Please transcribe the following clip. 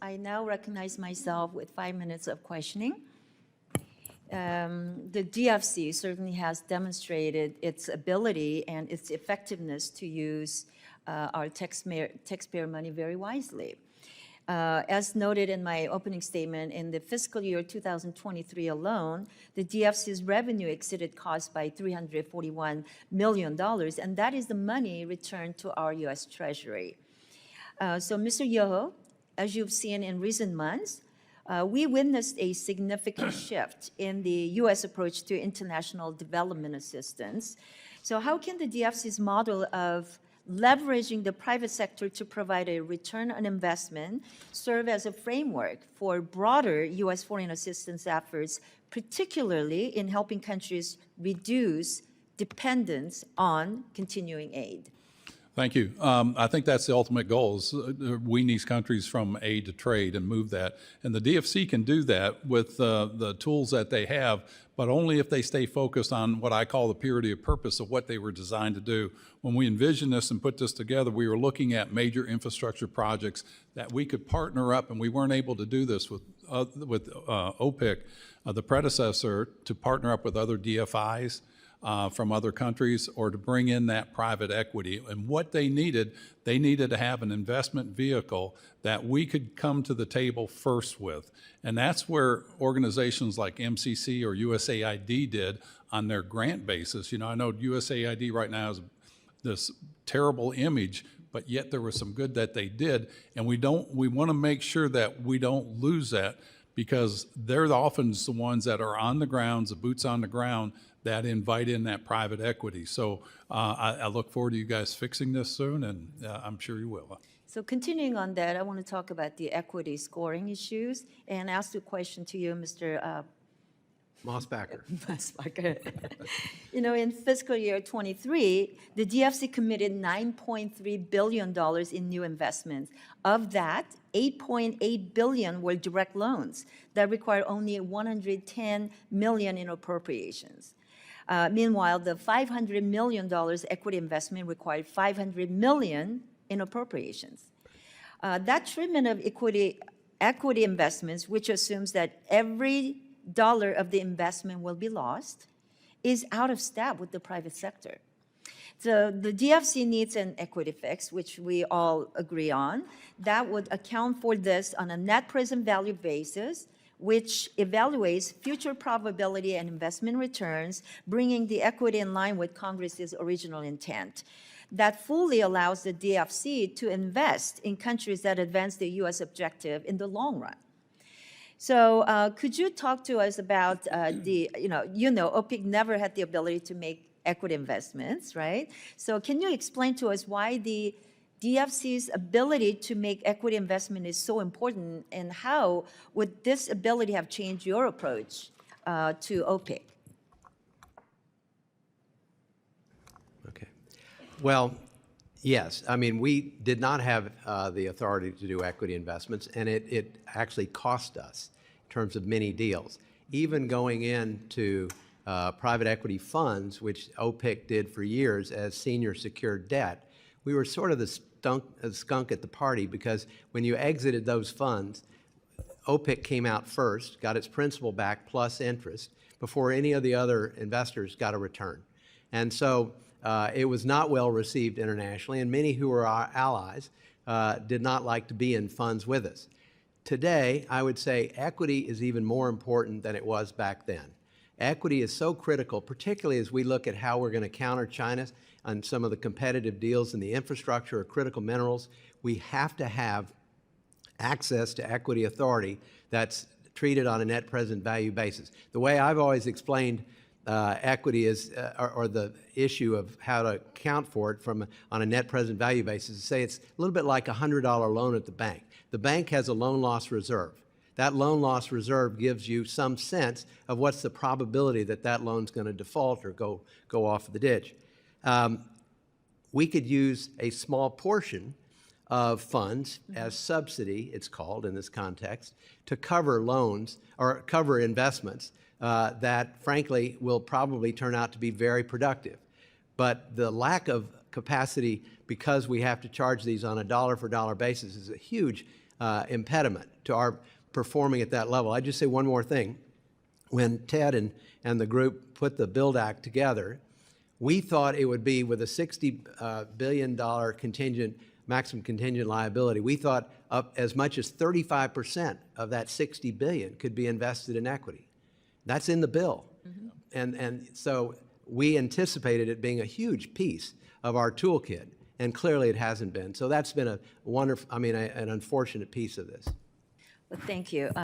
I now recognize myself with 5 minutes of questioning. The DFC certainly has demonstrated its ability and its effectiveness to use our taxpayer money very wisely. As noted in my opening statement, in the fiscal year 2023 alone, the DFC's revenue exceeded costs by $341 million, and that is the money returned to our U.S. Treasury. So, Mr. Yoho, as you've seen in recent months, we witnessed a significant shift in the U.S. approach to international development assistance. So how can the DFC's model of leveraging the private sector to provide a return on investment serve as a framework for broader U.S. foreign assistance efforts, particularly in helping countries reduce dependence on continuing aid? Thank you. I think that's the ultimate goal, is wean these countries from aid to trade and move that. And the DFC can do that with the tools that they have, but only if they stay focused on what I call the purity of purpose of what they were designed to do. When we envisioned this and put this together, we were looking at major infrastructure projects that we could partner up, and we weren't able to do this with OPIC, the predecessor, to partner up with other DFIs. From other countries, or to bring in that private equity. And what they needed to have an investment vehicle that we could come to the table first with. And that's where organizations like MCC or USAID did on their grant basis. You know, I know USAID right now has this terrible image, but yet there was some good that they did. And we want to make sure that we don't lose that, because they're often the ones that are on the ground, the boots on the ground, that invite in that private equity. So I look forward to you guys fixing this soon, and I'm sure you will. So continuing on that, I want to talk about the equity scoring issues and ask a question to you, Mr. Mossbacher. Mossbacher. You know, in fiscal year 23, the DFC committed $9.3 billion in new investments. Of that, $8.8 billion were direct loans that require only $110 million in appropriations. Meanwhile, the $500 million equity investment required $500 million in appropriations. That treatment of equity investments, which assumes that every dollar of the investment will be lost, is out of step with the private sector. So the DFC needs an equity fix, which we all agree on, that would account for this on a net present value basis, which evaluates future probability and investment returns, bringing the equity in line with Congress's original intent. That fully allows the DFC to invest in countries that advance the U.S. objective in the long run. So could you talk to us about OPIC never had the ability to make equity investments, right? So can you explain to us why the DFC's ability to make equity investment is so important, and how would this ability have changed your approach to OPIC? Okay. Well, yes. I mean, we did not have the authority to do equity investments, and it actually cost us in terms of many deals. Even going into private equity funds, which OPIC did for years as senior secured debt, we were sort of the skunk at the party, because when you exited those funds, OPIC came out first, got its principal back plus interest before any of the other investors got a return. And so it was not well received internationally, and many who were our allies did not like to be in funds with us. Today, I would say equity is even more important than it was back then. Equity is so critical, particularly as we look at how we're going to counter China on some of the competitive deals in the infrastructure or critical minerals. We have to have access to equity authority that's treated on a net present value basis. The way I've always explained equity is, or the issue of how to account for it on a net present value basis, is say it's a little bit like a $100 loan at the bank. The bank has a loan loss reserve. That loan loss reserve gives you some sense of what's the probability that that loan's going to default or go off the ditch. We could use a small portion of funds as subsidy, it's called in this context, to cover loans or cover investments that, frankly, will probably turn out to be very productive. But the lack of capacity, because we have to charge these on a dollar-for-dollar basis, is a huge impediment to our performing at that level. I'd just say one more thing. When Ted and the group put the BUILD Act together, we thought it would be with a $60 billion maximum contingent liability. We thought up as much as 35% of that $60 billion could be invested in equity. That's in the bill. And so we anticipated it being a huge piece of our toolkit, and clearly it hasn't been. So that's been a wonderful, an unfortunate piece of this. Well, thank you.